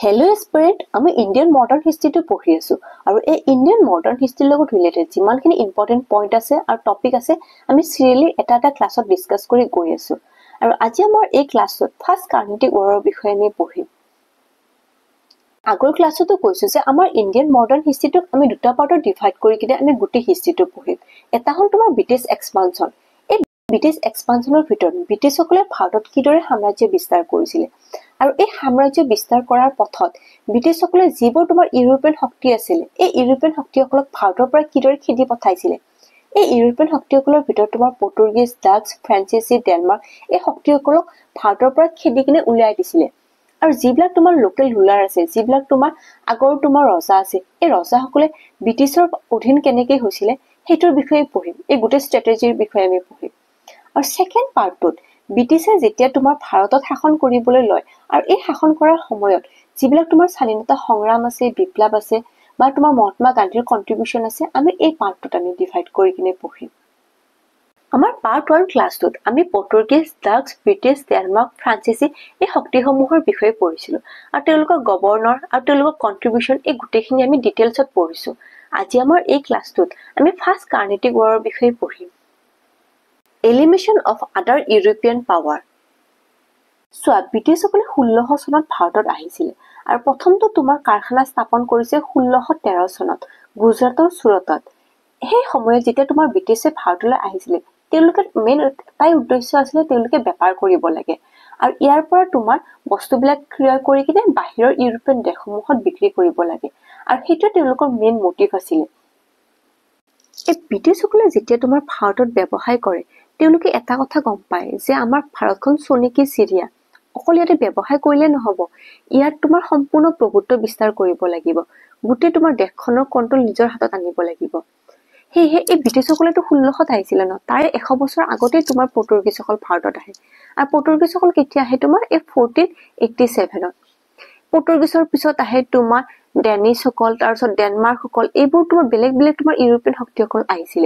Hello Spirit, আমি Indian modern হিষ্ট্ৰীটো পঢ়ি আছো আৰু এই ইন্ডিয়ান মডাৰ্ণ হিষ্ট্ৰীৰ লগত ৰিলেটেড যিমানখিনি ইম্পৰ্টেন্ট পইণ্ট আছে আৰু টপিক আছে আমি সিৰিয়ালি এটা ক্লাছত ডিসকাস কৰি গৈ আছো আৰু আজি আমাৰ এই ক্লাছত ফাৰ্ষ্ট কাৰ্নেটিক ৱাৰৰ বিষয়ে আমি পঢ়িম আগৰ ক্লাছতো কৈছো যে আমাৰ ইন্ডিয়ান মডাৰ্ণ হিষ্ট্ৰীটোক আমি দুটা পাৰ্টত ডিভাইড কৰি কিনে আমি গোটেই হিষ্ট্ৰীটো পঢ়িম এটা হ'ল তোমাৰ ব্ৰিটিছ এক্সপানশ্যন এই ব্ৰিটিছ এক্সপানশ্যনৰ ভিতৰত ব্ৰিটিছসকলে ভাৰতত কিদৰে সাম্ৰাজ্য বিস্তাৰ কৰিছিল আৰু এই সাম্ৰাজ্য বিস্তাৰ কৰাৰ পথত ব্ৰিটিছসকলে যিবোৰ তোমাৰ ইউৰোপীয়ান শক্তি আছিল এই ইউৰোপীয়ান শক্তিসকলক ভাৰতৰ পৰা কিদৰে খেদি পঠাইছিল এই ইউৰোপীয়ান শক্তিসকলৰ ভিতৰত তোমাৰ পৰ্তুগীজ ডাচ ফ্ৰান্সিচি ডেনমাৰ্ক এই শক্তিসকলক ভাৰতৰ পৰা খেদি কিনে উলিয়াই দিছিল আৰু যিবিলাক তোমাৰ লোকেল ৰুলাৰ আছে যিবিলাক তোমাৰ আগৰ তোমাৰ ৰজা আছে এই ৰজাসকলে ব্ৰিটিছৰ অধীন কেনেকৈ হৈছিল হেতৰ বিষয়ে পঢ়িম এই গোটেই ষ্ট্ৰেটেজিৰ বিষয়ে আমি পঢ়িম আৰু সেকেন্ড পাৰ্টটোত ব্ৰিটিছে যেতিয়া তোমাৰ ভাৰতত শাসন কৰিবলৈ লয় আৰু এই শাসন কৰাৰ সময়ত যিবিলাক তোমাৰ স্বাধীনতা সংগ্ৰাম আছে বিপ্লৱ আছে বা তোমাৰ মহাত্মা গান্ধীৰ কন্ট্ৰিবিউশন আছে আমি এই পাৰ্টটোত আমি ডিভাইড কৰি কিনে পঢ়িম আমাৰ পাৰ্ট 1 ক্লাছটোত আমি পৰ্তুগীজ ডাচ ব্ৰিটিছ ডেনমাৰ্ক ফ্ৰান্সিচি এই শক্তিসমূহৰ বিষয়ে পঢ়িছিলো আৰু তেওঁলোকৰ গভৰ্ণৰ আৰু তেওঁলোকৰ কন্ট্ৰিবিউশন এই গোটেইখিনি আমি ডিটেইলছত পঢ়িছো আজি আমাৰ এই ক্লাছটোত আমি ফাৰ্ষ্ট কাৰ্নেটিক ৱাৰৰ বিষয়ে পঢ়িম এলিমিনেশ্যন অফ আদাৰ ইউৰোপিয়ান পাৱাৰ ব্ৰিটিছসকলে 1600 চনত ভাৰতত আহিছিল আৰু প্ৰথমটো তোমাৰ কাৰখানা স্থাপন কৰিছে 1613 চনত গুজৰাটৰ সুৰতত সেই সময়ত যেতিয়া তোমাৰ ব্ৰিটিছে ভাৰতলৈ আহিছিল তেওঁলোকৰ মেইন এটাই উদ্দেশ্য আছিল তেওঁলোকে বেপাৰ কৰিব লাগে আৰু ইয়াৰ পৰা তোমাৰ বস্তুবিলাক ক্ৰয় কৰি কিনে বাহিৰৰ ইউৰোপিয়ান দেশসমূহত বিক্ৰী কৰিব লাগে আৰু সেইটো তেওঁলোকৰ মেইন মোটিভ আছিল এই ব্ৰিটিছসকলে যেতিয়া তোমাৰ ভাৰতত ব্যৱসায় কৰে তেওঁলোকে এটা কথা গম পায় যে আমাৰ ভাৰতখন সোণেকি চিৰিয়া অকল ইয়াতে ব্যৱসায় কৰিলে নহব ইয়াত তোমাৰ সম্পূৰ্ণ প্ৰভুত্ব বিস্তাৰ কৰিব লাগিব গোটেই তোমাৰ দেশখনৰ কন্ট্ৰল নিজৰ হাতত আনিব লাগিব হেহে এই ব্ৰিটিছসকলেতো 1600 আহিছিল ন তাৰে 100 বছৰ আগতে তোমাৰ পৰ্তুগীজসকল ভাৰতত আহে আৰু পৰ্তুগীজসকল কেতিয়া আহে তোমাৰ এই 1487ত পৰ্তুগীজৰ পিছত আহে তোমাৰ ডেনিছসকল তাৰপিছত ডেনমাৰ্কসকল এইবোৰ তোমাৰ বেলেগ বেলেগ তোমাৰ ইউৰোপীয়ান শক্তিসকল আহিছিল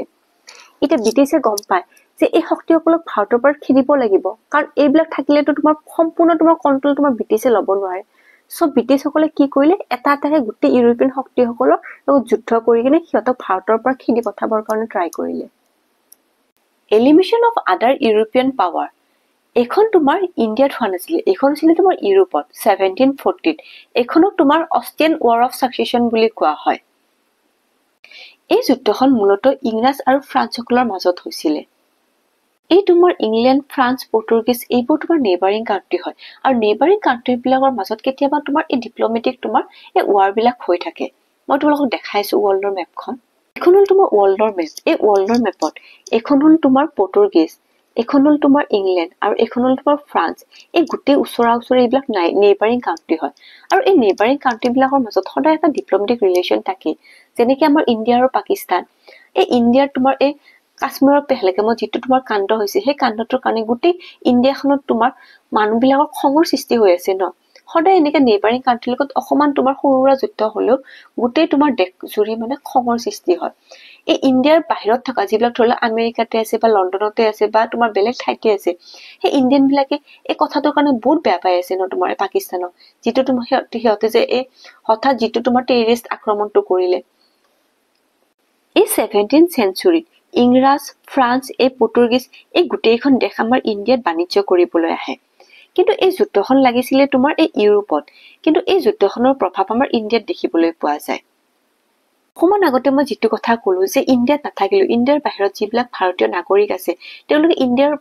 এটা ব্ৰিটিছে গম পায় যে এই শক্তিসকলক ভাৰতৰ পৰা খেদিব লাগিব কাৰণ এইবিলাক থাকিলেতো তোমাৰ সম্পূৰ্ণ তোমাৰ কন্ট্ৰল তোমাৰ ব্ৰিটিছে ল'ব নোৱাৰে সব ব্ৰিটিছসকলে কি কৰিলে এটা গোটেই ইউৰোপীয়ান শক্তিসকলৰ লগত যুদ্ধ কৰি কিনে সিহঁতক ভাৰতৰ পৰা খেদি পঠাবৰ কাৰণে ট্ৰাই কৰিলে এলিমিনেশ্যন অফ আদাৰ ইউৰোপীয়ান পাৱাৰ এখন তোমাৰ ইণ্ডিয়াত হোৱা নাছিল এখন আছিল তোমাৰ ইউৰোপত 1740 এখনক তোমাৰ অষ্ট্ৰিয়ান ৱাৰ অফ সাকচেছন বুলি কোৱা হয় এই যুদ্ধখন মূলত ইংৰাজ আৰু ফ্ৰান্সসকলৰ মাজত হৈছিল এই তোমাৰ ইংলেণ্ড ফ্ৰান্স পৰ্তুগীজ এইবোৰ তোমাৰ নেইবাৰিং কান্ট্ৰি হয় আৰু নেইবাৰিং কান্ট্ৰি বিলাকৰ মাজত কেতিয়াবা তোমাৰ এই ডিপ্লোমেটিক তোমাৰ এই ৱাৰ বিলাক হৈ থাকে মই তোমালোকক দেখাইছো ৱৰ্ল্ডৰ মেপখন এখন হ'ল তোমাৰ ৱৰ্ল্ডৰ মেপ এই ৱৰ্ল্ডৰ মেপত এখন হ'ল তোমাৰ পৰ্তুগীজ এখন হ'ল তোমাৰ ইংলেণ্ড আৰু এখন হ'ল তোমাৰ ফ্ৰান্স এই গোটেই ওচৰা এইবিলাক নেইবাৰিং কান্ট্ৰি হয় আৰু এই নেইবাৰিং কান্ট্ৰি বিলাকৰ মাজত সদায় এটা ডিপ্লোমেটিক ৰিলেশ্যন থাকে যেনেকৈ আমাৰ ইণ্ডিয়া আৰু পাকিস্তান এই ইণ্ডিয়াৰ তোমাৰ এই কাশ্মীৰৰ পেহলগামত যিটো তোমাৰ কাণ্ড হৈছে সেই কাণ্ডটোৰ কাৰণে গোটেই ইণ্ডিয়াখনত তোমাৰ মানুহবিলাকৰ খঙৰ সৃষ্টি হৈ আছে ন সদায় এনেকৈ নেইবাৰিং কান্ট্ৰিৰ লগত অকমান তোমাৰ সৰুৰা যুদ্ধ হলেও গোটেই তোমাৰ দেশ জুৰি মানে খঙৰ সৃষ্টি হয় এই ইণ্ডিয়াৰ বাহিৰত থকা যিবিলাক ধৰি লওক আমেৰিকাতে আছে বা লণ্ডনতে আছে বা তোমাৰ বেলেগ ঠাইতে আছে সেই ইণ্ডিয়ান বিলাকে এই কথাটোৰ কাৰণে বহুত বেয়া পাই আছে ন তোমাৰ পাকিস্তানক যিটো তোমাৰ সিহঁতে যে এই হঠাৎ যিটো তোমাৰ টেৰৰিষ্ট আক্ৰমণটো কৰিলে এই 17th century ইংৰাজ ফ্ৰান্স এই পৰ্তুগীজ এই গোটেইখন দেশ আমাৰ ইণ্ডিয়াত বাণিজ্য কৰিবলৈ আহে কিন্তু এই যুদ্ধখন লাগিছিল তোমাৰ এই ইউৰোপত কিন্তু এই যুদ্ধখনৰ প্ৰভাৱ আমাৰ ইণ্ডিয়াত দেখিবলৈ পোৱা যায় অকমান আগতে মই যিটো কথা ক'লো যে ইণ্ডিয়াত নাথাকিলো ইণ্ডিয়াৰ বাহিৰত যিবিলাক ভাৰতীয় নাগৰিক আছে তেওঁলোকে ইণ্ডিয়াৰ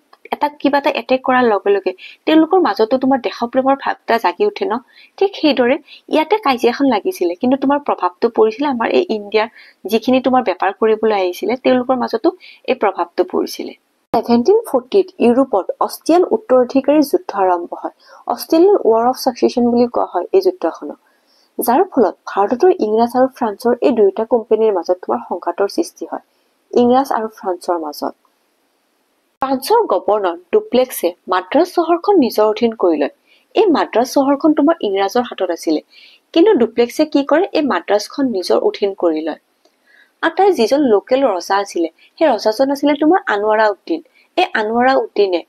কিবা এটা এটেক কৰাৰ লগে লগে তেওঁলোকৰ মাজতো তোমাৰ দেশপ্ৰেমৰ ভাৱ এটা জাগি উঠে ন ঠিক সেইদৰে ইয়াতে কাজিয়াখন লাগিছিল কিন্তু তোমাৰ প্ৰভাৱটো পৰিছিল আমাৰ এই ইণ্ডিয়াৰ যিখিনি তোমাৰ বেপাৰ কৰিবলৈ আহিছিল তেওঁলোকৰ মাজতো এই প্ৰভাৱটো পৰিছিল 1740ত ইউৰোপত অষ্ট্ৰিয়ান উত্তৰাধিকাৰী যুদ্ধ আৰম্ভ হয় অষ্ট্ৰিয়ান ৱাৰ অফ সাকচেছন বুলি কোৱা হয় এই যুদ্ধখনক যাৰ ফলত ভাৰতৰ ইংৰাজ আৰু ফ্ৰান্সৰ এই দুয়োটা কোম্পানীৰ মাজত তোমাৰ সংঘাতৰ সৃষ্টি হয় ইংৰাজ আৰু ফ্ৰান্সৰ মাজত ফ্ৰান্সৰ গভৰ্ণৰ ডুপ্লেক্সে মাদ্ৰাজ চহৰখন নিজৰ অধীন কৰি লয় এই মাদ্ৰাজ চহৰখন তোমাৰ ইংৰাজৰ হাতত আছিল কিন্তু ডুপ্লেক্সে কি কৰে এই মাদ্ৰাজখন নিজৰ অধীন কৰি লয় আৰু তাৰ যিজন লোকেল ৰজা আছিল সেই ৰজাজন আছিল তোমাৰ আনোৱাৰা উদ্দিন এই আনোৱাৰা উদ্দিনে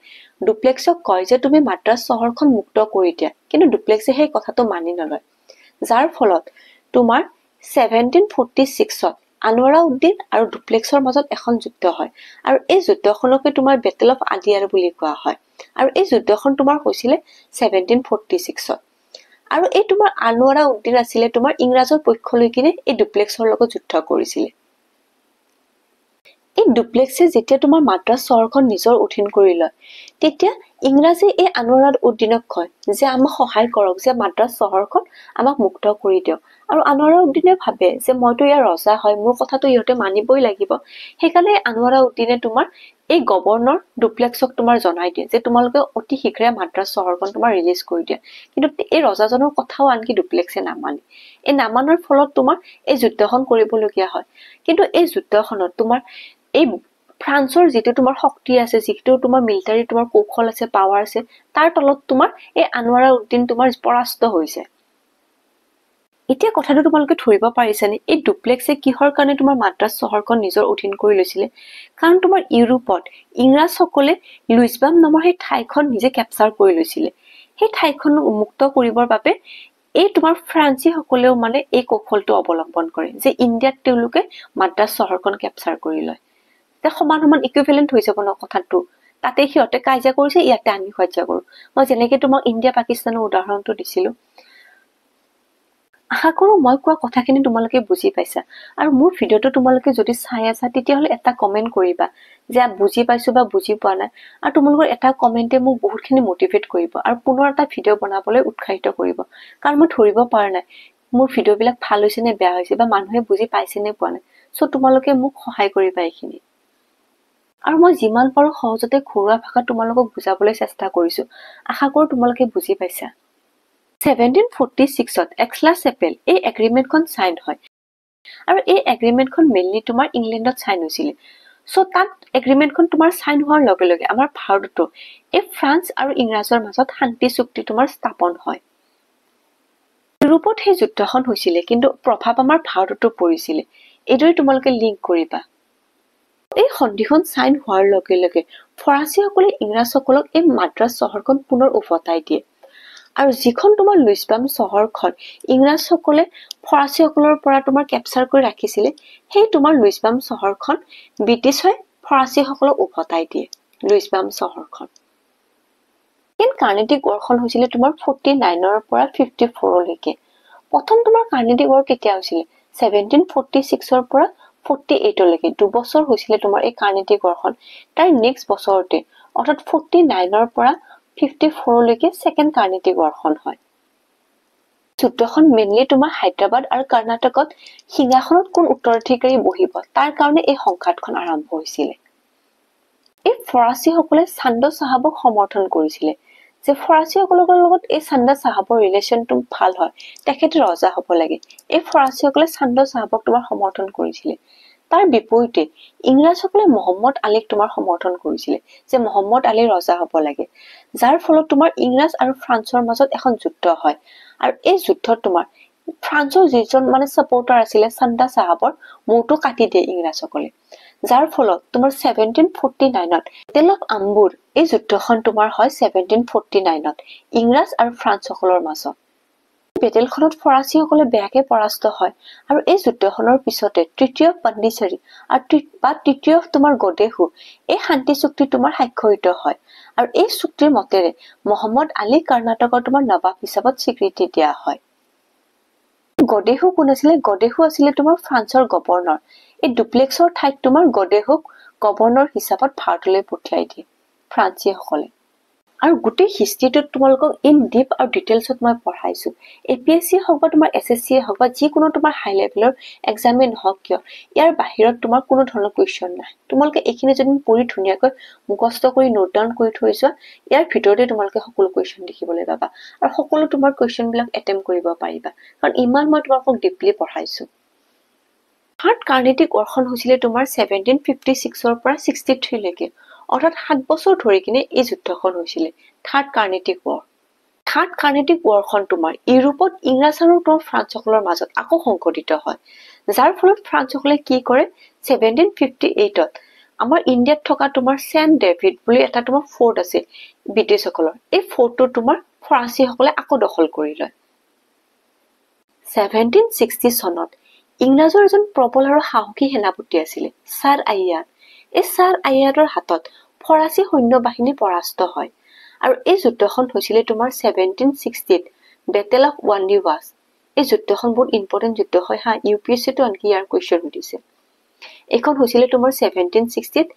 ডুপ্লেক্সক কয় যে তুমি মাদ্ৰাজ চহৰখন মুক্ত কৰি দিয়া কিন্তু ডুপ্লেক্সে সেই কথাটো মানি নলয় যাৰ ফলত তোমাৰ 1746ত আনোৱাৰা উদ্দিন আৰু ডুপ্লেক্সৰ মাজত এখন যুদ্ধ হয় আৰু এই যুদ্ধখনকে তোমাৰ বেটেল অফ আদিয়াৰ বুলি কোৱা হয় আৰু এই যুদ্ধখন তোমাৰ হৈছিলে 1746ত আৰু এই তোমাৰ আনোৱাৰা উদ্দিন আছিলে তোমাৰ ইংৰাজৰ পক্ষ লৈ কিনে এই ডুপ্লেক্সৰ লগত যুদ্ধ কৰিছিলে এই ডুপ্লেক্সে যেতিয়া তোমাৰ মাদ্ৰাজ চহৰখন নিজৰ অধীন কৰি লয় তেতিয়া ইংৰাজে এই আনোৱাৰা উদ্দিনক কয় যে আমাক সহায় কৰক যে মাদ্ৰাজ চহৰখন আমাক মুক্ত কৰি দিয়ক আৰু আনোৱাৰা উদ্দিনে ভাবে যে মইতো ইয়াৰ ৰজা হয় মোৰ কথাটো ইহঁতে মানিবই লাগিব সেইকাৰণে আনোৱাৰা উদ্দিনে তোমাৰ এই গভৰ্ণৰ ডুপ্লেক্সক তোমাৰ জনাই দিয়ে যে তোমালোকে অতি শীঘ্ৰে মাদ্ৰাজ চহৰখন তোমাৰ ৰিলিজ কৰি দিয়া কিন্তু এই ৰজাজনৰ কথাও আনকি ডুপ্লেক্সে নামানে এই নামানৰ ফলত তোমাৰ এই যুদ্ধখন কৰিবলগীয়া হয় কিন্তু এই যুদ্ধখনত তোমাৰ এই ফ্ৰান্সৰ যেটো তোমাৰ শক্তি আছে যেটো তোমাৰ মিলিটাৰী তোমাৰ কৌশল আছে পাৱাৰ আছে তাৰ তলত তোমাৰ এই আনোৱাৰা উদ্দিন তোমাৰ পৰাস্ত হৈছে এতিয়া কথাটো তোমালোকে ধৰিব পাৰিছানে এই ডুপ্লেক্সে কিহৰ কাৰণে তোমাৰ মাদ্ৰাজ চহৰখন নিজৰ অধীন কৰি লৈছিলে কাৰণ তোমাৰ ইউৰোপত ইংৰাজসকলে লুইছবাম নামৰ সেই ঠাইখন নিজে ক্যাপচাৰ কৰি লৈছিলে সেই ঠাইখন মুক্ত কৰিবৰ বাবে এই তোমাৰ ফ্ৰান্সি সকলেও মানে এই কৌশলটো অৱলম্বন কৰে যে ইণ্ডিয়াত তেওঁলোকে মাদ্ৰাজ চহৰখন ক্যাপচাৰ কৰি লয় তে সমান সমান ইকুইভ্যালেন্ট হৈ যাব ন কথাটো তাতে সিহঁতে কাজিয়া কৰিছে ইয়াতে আমি কাজিয়া কৰো মই যেনেকৈ তোমাক ইণ্ডিয়া পাকিস্তানৰ উদাহৰণটো দিছিলো আশা কৰো মই কোৱা কথাখিনি তোমালোকে বুজি পাইছা আৰু মোৰ ভিডিওটো তোমালোকে যদি চাই আছা তেতিয়া হলে এটা কমেন্ট কৰিবা যে বুজি পাইছো বা বুজি পোৱা নাই আৰু তোমালোকৰ এটা কমেন্টে মোক বহুতখিনি মোটিভেট কৰিব আৰু পুনৰ এটা ভিডিও বনাবলৈ উৎসাহিত কৰিব কাৰণ মই ধৰিব পৰা নাই মোৰ ভিডিওবিলাক ভাল হৈছে নে বেয়া হৈছে বা মানুহে বুজি পাইছে নে পোৱা নাই সো তোমালোকে মোক সহায় কৰিবা এইখিনি আৰু মই যিমান পাৰো সহজতে ঘৰুৱা ভাষা তোমালোকক বুজাবলৈ চেষ্টা কৰিছো আশা কৰো তোমালোকে বুজি পাইছা 1746ত এক্সলা চেপেল এই এগ্ৰিমেন্টখন সাইন হয় আৰু এই এগ্ৰিমেন্টখন মেইনলি তোমাৰ ইংলেণ্ডত সাইন হৈছিল সো তাত এগ্ৰিমেন্টখন তোমাৰ সাইন হোৱাৰ লগে লগে আমাৰ ভাৰততো এই ফ্ৰান্স আৰু ইংৰাজৰ মাজত শান্তি চুক্তি তোমাৰ স্থাপন হয় ইউৰোপত সেই যুদ্ধখন হৈছিল কিন্তু প্ৰভাৱ আমাৰ ভাৰততো পৰিছিল এইদৰে তোমালোকে লিংক কৰিবা এই সন্ধিখন সাইন হোৱাৰ লগে লগে ফৰাচীসকলে ইংৰাজসকলক এই মাদ্ৰাজ চহৰখন পুনৰ উভতাই দিয়ে আৰু যিখন তোমাৰ লুইছবাম চহৰখন ইংৰাজসকলে ফৰাচীসকলৰ পৰা তোমাৰ ক্যাপচাৰ কৰি ৰাখিছিল সেই তোমাৰ লুইছবাম চহৰখন ব্ৰিটিছই ফৰাচীসকলক উভতাই দিয়ে লুইছবাম চহৰখন এই কাৰ্নেটিক ৱাৰখন হৈছিল তোমাৰ 49ৰ পৰা 54 লৈকে প্ৰথম তোমাৰ কাৰ্নেটিক ৱাৰ কেতিয়া হৈছিল 1746ৰ পৰা 48 লৈকে দুবছৰ হৈছিল তোমাৰ এই কাৰ্নেটিক ৱাৰখন তাৰ নেক্সট বছৰতে অৰ্থাৎ 49ৰ পৰা 54 লৈকে সেকেন্ড কাৰ্নেটিক ৱাৰখন হয় যুদ্ধখন মেইনলি তোমাৰ হায়দৰাবাদ আৰু কৰ্ণাটকত সিংহাসনত কোন উত্তৰাধিকাৰী বহিব তাৰ কাৰণে এই সংঘাতখন আৰম্ভ হৈছিল এই ফৰাচীসকলে চান্দা চাহাবক সমৰ্থন কৰিছিল যে ফৰাচীসকলৰ লগত এই চান্দা চাহাবৰ ৰিলেচনটো ভাল হয় তেখেতে ৰজা হ'ব লাগে এই ফৰাচীসকলে চান্দা চাহাবক তোমাৰ সমৰ্থন কৰিছিল তাৰ বিপৰীতে ইংৰাজসকলে মোহাম্মদ আলীক তোমাৰ সমৰ্থন কৰিছিল যে মোহাম্মদ আলী ৰজা হ'ব লাগে যাৰ ফলত তোমাৰ ইংৰাজ আৰু ফ্ৰান্সৰ মাজত এখন যুদ্ধ হয় আৰু এই যুদ্ধত তোমাৰ ফ্ৰান্সৰ যিজন মানে সাপোৰ্টাৰ আছিল চান্দা চাহাবৰ মূৰটো কাটি দিয়ে ইংৰাজসকলে যাৰ ফলত তোমাৰ 1749ত বেটেল অফ আম্বুৰ এই যুদ্ধখন তোমাৰ হয় 1749ত ইংৰাজ আৰু ফ্ৰান্সসকলৰ মাজত বেটেলখনত ফৰাচীসকলে বেয়াকে পৰাস্ত হয় আৰু এই যুদ্ধখনৰ পিছতে তৃতীয় পণ্ডিচেৰী আৰু তৃতীয় তোমাৰ গদেহু এই শান্তি চুক্তি তোমাৰ স্বাক্ষৰিত হয় আৰু এই চুক্তিৰ মতেৰে মোহাম্মদ আলী কৰ্ণাটকৰ তোমাৰ নবাব হিচাপত স্বীকৃতি দিয়া হয় গদেহু কোন আছিল গদেহু আছিল তোমাৰ ফ্ৰান্সৰ গভৰ্ণৰ এই ডুপ্লেক্সৰ ঠাইত তোমাৰ গদেহুক গভৰ্ণৰ হিচাপত ভাৰতলৈ পঠিয়াই দিয়ে ফ্ৰান্সীসকলে আৰু গোটেই হিষ্ট্ৰীটোত তোমালোকক ইন ডিপ আৰু ডিটেইলছত মই পঢ়াইছো এপিএসসি হওক বা তোমাৰ এসএসসি হওক বা যিকোনো তোমাৰ হাই লেভেলৰ এক্সামে নহওক কিয় ইয়াৰ বাহিৰত তোমাৰ কোনো ধৰণৰ কুৱেশ্যন নাই তোমালোকে এইখিনি যদি পঢ়ি ধুনীয়াকৈ মুখস্থ কৰি নোট ডাউন কৰি থৈ যোৱা ইয়াৰ ভিতৰতে তোমালোকে সকলো কুৱেশ্যন দেখিবলৈ পাবা আৰু সকলো তোমাৰ কুৱেশ্যনবিলাক এটেম্প কৰিব পাৰিবা কাৰণ ইমান মই তোমালোকক ডিপলি পঢ়াইছো থাৰ্ড কাৰ্নেটিক ৱাৰখন হৈছিল তোমাৰ 1756ৰ পৰা 63 লৈকে অৰ্থাৎ 7 বছৰ ধৰি কিনে এই যুদ্ধখন হৈছিল থাৰ্ড কাৰ্নেটিক ৱাৰখন তোমাৰ ইউৰোপত ইংৰাজ আৰু ফ্ৰান্সসকলৰ মাজত আকৌ সংঘটিত হয় যাৰ ফলত ফ্ৰান্সসকলে কি কৰে 1758ত আমাৰ ইণ্ডিয়াত থকা তোমাৰ সেন্ট ডেভিড বুলি এটা তোমাৰ ফৰ্ট আছে ব্ৰিটিছসকলৰ এই ফৰ্টটো তোমাৰ ফৰাচীসকলে আকৌ দখল কৰি লয় 1760 চনত ইংৰাজৰ এজন প্ৰবল আৰু সাহসী সেনাপতি আছিলে ছাৰ আয়াৰ। এই ছাৰ আয়াৰৰ হাতত ফৰাচী সৈন্য বাহিনী পৰাস্ত হয় আৰু এই যুদ্ধখন হৈছিলে তোমাৰ 1760 বেটেল অফ ৱাণ্ডিৱাছ। এই যুদ্ধখন বহুত ইম্পৰ্টেণ্ট যুদ্ধ হয় হা, UPSCটো আনকি ইয়াৰ কুৱেশ্যন সুধিছে। এইখন হৈছিলে তোমাৰ 1760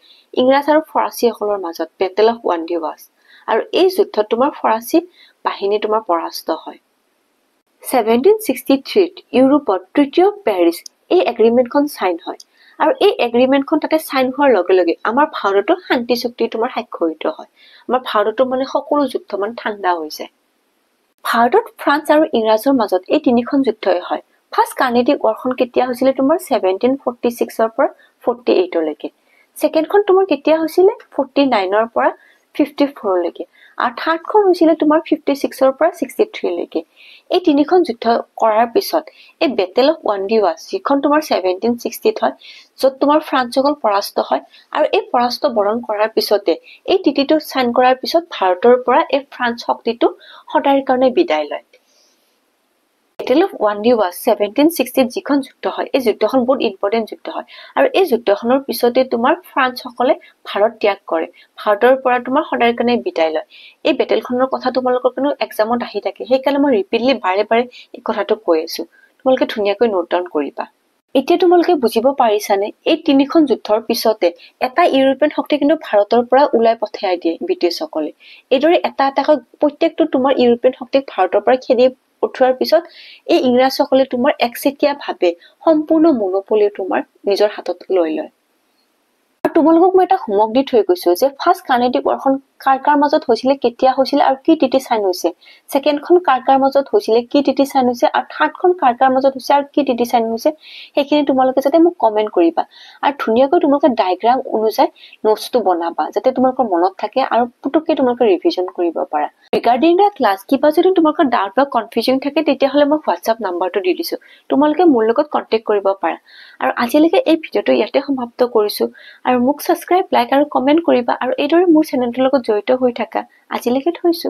ইংৰাজ আৰু ফৰাচীসকলৰ মাজত বেটেল অফ ৱাণ্ডিৱাছ আৰু এই যুদ্ধত তোমাৰ ফৰাচী বাহিনী তোমাৰ পৰাস্ত হয়। 1763 ইউৰোপত তৃতীয় পেৰিছ এই এগ্ৰিমেণ্টখন চাইন হয় আৰু এই এগ্ৰিমেণ্টখন তাতে চাইন হোৱাৰ লগে লগে আমাৰ ভাৰততো শান্তি চুক্তি তোমাৰ স্বাক্ষৰিত হয়। আমাৰ ভাৰততো মানে সকলো যুদ্ধ মানে ঠাণ্ডা হৈ যায়। ভাৰতত ফ্ৰান্স আৰু ইংৰাজৰ মাজত এই তিনিখন যুদ্ধই হয়। ফাৰ্ষ্ট কাৰ্নেটিক ৱাৰখন কেতিয়া হৈছিলে তোমাৰ 1746ৰ পৰা 48লৈকে। ছেকেণ্ডখন তোমাৰ কেতিয়া হৈছিলে 49ৰ পৰা 54লৈকে আৰু থাৰ্ডখন হৈছিলে তোমাৰ 56ৰ পৰা 63লৈকে। এই তিনিখন যুদ্ধ কৰাৰ পিছত এই বেটেল অফ ৱাণ্ডিৱাছ যিখন তোমাৰ 1760 হয়, য'ত তোমাৰ ফ্ৰান্সসকল পৰাস্ত হয় আৰু এই পৰাস্ত বৰণ কৰাৰ পিছতে এই টিটিটো চাইন কৰাৰ পিছত ভাৰতৰ পৰা এই ফ্ৰান্স শক্তিটো সদায়ৰ কাৰণে বিদায় লয়। বেটেল অফ ৱাণ্ডিৱাছ 1760 যিখন যুদ্ধ হয়, এই যুদ্ধখন বহুত ইম্পৰ্টেণ্ট যুদ্ধ হয় আৰু এই যুদ্ধখনৰ পিছতে তোমাৰ ফ্ৰান্সসকলে ভাৰত ত্যাগ কৰে, ভাৰতৰ পৰা তোমাৰ সদায়ৰ কাৰণে বিদায় লয়। এই বেটেলখনৰ কথা তোমালোকৰ কিন্তু এক্সামত আহি থাকে, সেইকাৰণে মই ৰিপিটলি বাৰে বাৰে এই কথাটো কৈ আছো, তোমালোকে ধুনীয়াকৈ নোট ডাউন কৰিবা। এতিয়া তোমালোকে বুজিব পাৰিছানে এই তিনিখন যুদ্ধৰ পিছতে এটা ইউৰোপীয়ান শক্তি কিন্তু ভাৰতৰ পৰা ওলাই পঠিয়াই দিয়ে ব্ৰিটিছসকলে। এইদৰে এটা এটাকৈ প্ৰত্যেকটো তোমাৰ ইউৰোপীয়ান শক্তিক ভাৰতৰ পৰা খেদি উঠোৱাৰ পিছত এই ইংৰাজসকলে তোমাৰ একচেটিয়া ভাৱে সম্পূৰ্ণ মনোপলি তোমাৰ নিজৰ হাতত লৈ লয়। আৰু তোমালোকক মই এটা হোমৱৰ্ক দি থৈ গৈছো যে ফাৰ্ষ্ট কাৰ্নেটিক ৱাৰখন কাৰ কাৰ মাজত হৈছিলে, কেতিয়া হৈছিলে আৰু কি তিথি চাইন হৈছে, ছেকেণ্ডখন কাৰ কাৰ মাজত হৈছিলে, কি তিথি চাইন হৈছে আৰু থাৰ্ডখন কাৰ কাৰ মাজত হৈছে আৰু কি তিথি চাইন হৈছে, সেইখিনি তোমালোকে যাতে মোক কমেণ্ট কৰিবা আৰু ধুনীয়াকৈ তোমালোকে ডায়েগ্ৰাম অনুযায়ী নোটছটো বনাবা যাতে তোমালোকৰ মনত থাকে আৰু পুতুককে তোমালোকে ৰিভিজন কৰিব পাৰা। ৰিগাৰ্ডিং দ্য ক্লাছ কিবা যদি তোমালোকৰ ডাউট বা কনফিউজন থাকে তেতিয়াহ'লে মই হোৱাটছআপ নাম্বাৰটো দি দিছো, তোমালোকে মোৰ লগত কণ্টেক্ট কৰিব পাৰা। আৰু আজিলৈকে এই ভিডিঅ'টো ইয়াতে সমাপ্ত কৰিছো আৰু মোক ছাবস্ক্ৰাইব, লাইক আৰু কমেণ্ট কৰিবা আৰু এইদৰে মোৰ চেনেলটোৰ লগত জড়িত হৈ থাকা। আজিলৈকে থৈছো।